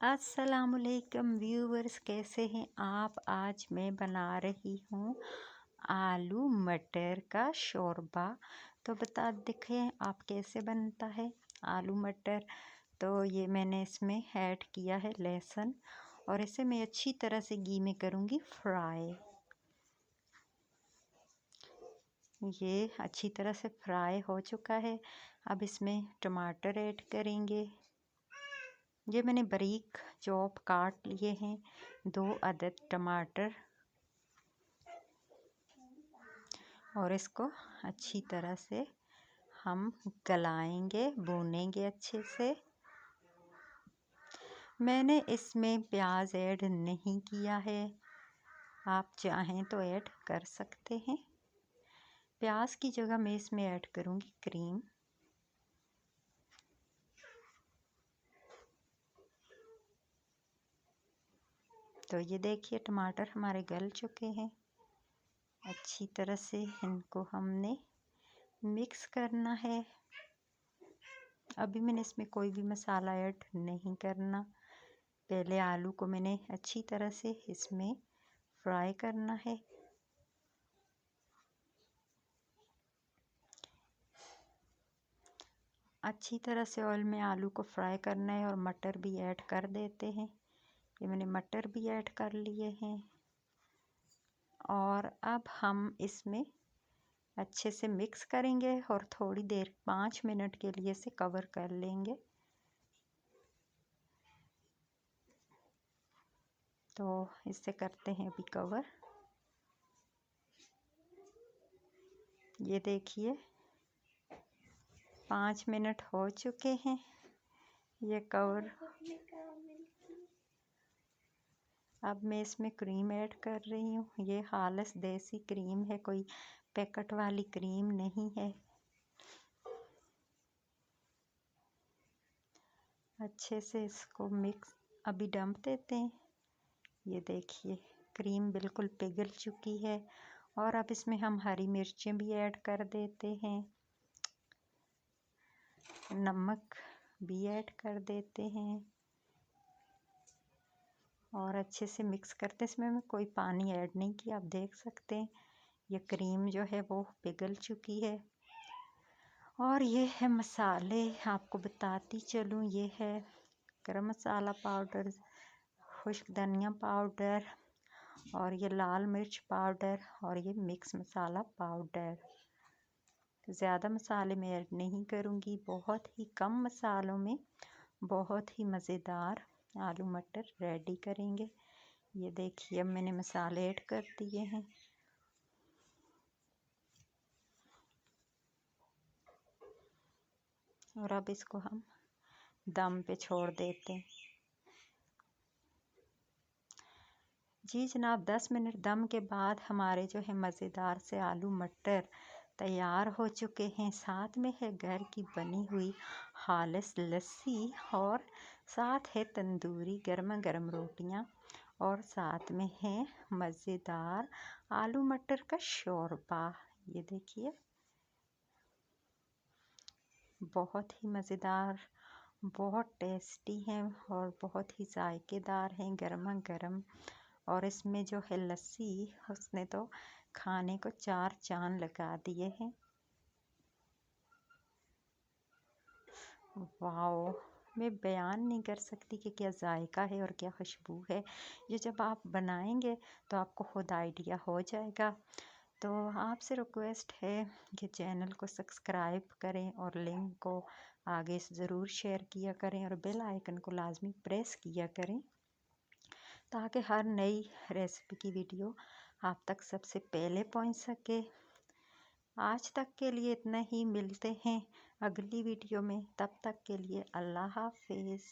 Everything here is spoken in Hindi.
अस्सलामुअलैकुम व्यूवर्स, कैसे हैं आप। आज मैं बना रही हूँ आलू मटर का शोरबा। तो बता देखें आप कैसे बनता है आलू मटर। तो ये मैंने इसमें ऐड किया है लहसुन और इसे मैं अच्छी तरह से घी में करूँगी फ्राई। ये अच्छी तरह से फ्राई हो चुका है। अब इसमें टमाटर ऐड करेंगे। ये मैंने बारीक चॉप काट लिए हैं 2 अदद टमाटर और इसको अच्छी तरह से हम गलाएंगे, भूनेंगे अच्छे से। मैंने इसमें प्याज ऐड नहीं किया है, आप चाहें तो ऐड कर सकते हैं। प्याज की जगह मैं इसमें ऐड करूँगी क्रीम। तो ये देखिए टमाटर हमारे गल चुके हैं। अच्छी तरह से इनको हमने मिक्स करना है। अभी मैंने इसमें कोई भी मसाला ऐड नहीं करना। पहले आलू को मैंने अच्छी तरह से इसमें फ्राई करना है। अच्छी तरह से ऑयल में आलू को फ्राई करना है और मटर भी ऐड कर देते हैं। ये मैंने मटर भी ऐड कर लिए हैं और अब हम इसमें अच्छे से मिक्स करेंगे और थोड़ी देर 5 मिनट के लिए इसे कवर कर लेंगे। तो इसे करते हैं अभी कवर। ये देखिए 5 मिनट हो चुके हैं। ये कवर। अब मैं इसमें क्रीम ऐड कर रही हूँ। ये खालिस देसी क्रीम है, कोई पैकेट वाली क्रीम नहीं है। अच्छे से इसको मिक्स अभी डंप देते हैं। ये देखिए क्रीम बिल्कुल पिघल चुकी है और अब इसमें हम हरी मिर्चें भी ऐड कर देते हैं। नमक भी ऐड कर देते हैं और अच्छे से मिक्स करते हैं। इसमें मैं कोई पानी ऐड नहीं किया, आप देख सकते हैं ये क्रीम जो है वो पिघल चुकी है। और ये है मसाले, आपको बताती चलूँ। ये है गरम मसाला पाउडर, खुश्क धनिया पाउडर और ये लाल मिर्च पाउडर और ये मिक्स मसाला पाउडर। ज़्यादा मसाले मैं ऐड नहीं करूँगी, बहुत ही कम मसालों में बहुत ही मज़ेदार आलू मटर रेडी करेंगे। ये देखिए अब मैंने मसाले ऐड कर दिए हैं। और अब इसको हम दम पे छोड़ देते हैं। जी जनाब, 10 मिनट दम के बाद हमारे जो है मज़ेदार से आलू मटर तैयार हो चुके हैं। साथ में है घर की बनी हुई खालिस लस्सी और साथ है तंदूरी गर्मा गर्म रोटियां और साथ में है मज़ेदार आलू मटर का शोरबा। ये देखिए बहुत ही मज़ेदार, बहुत टेस्टी हैं और बहुत ही जायकेदार हैं, गर्मा गर्म। और इसमें जो है लस्सी, उसने तो खाने को 4 चांद लगा दिए हैं। वाओ, मैं बयान नहीं कर सकती कि क्या जायका है और क्या खुशबू है। ये जब आप बनाएंगे तो आपको खुद आइडिया हो जाएगा। तो आपसे रिक्वेस्ट है कि चैनल को सब्सक्राइब करें और लिंक को आगे ज़रूर शेयर किया करें और बेल आइकन को लाजमी प्रेस किया करें ताकि हर नई रेसिपी की वीडियो आप तक सबसे पहले पहुंच सके। आज तक के लिए इतना ही, मिलते हैं अगली वीडियो में। तब तक के लिए अल्लाह हाफिज़।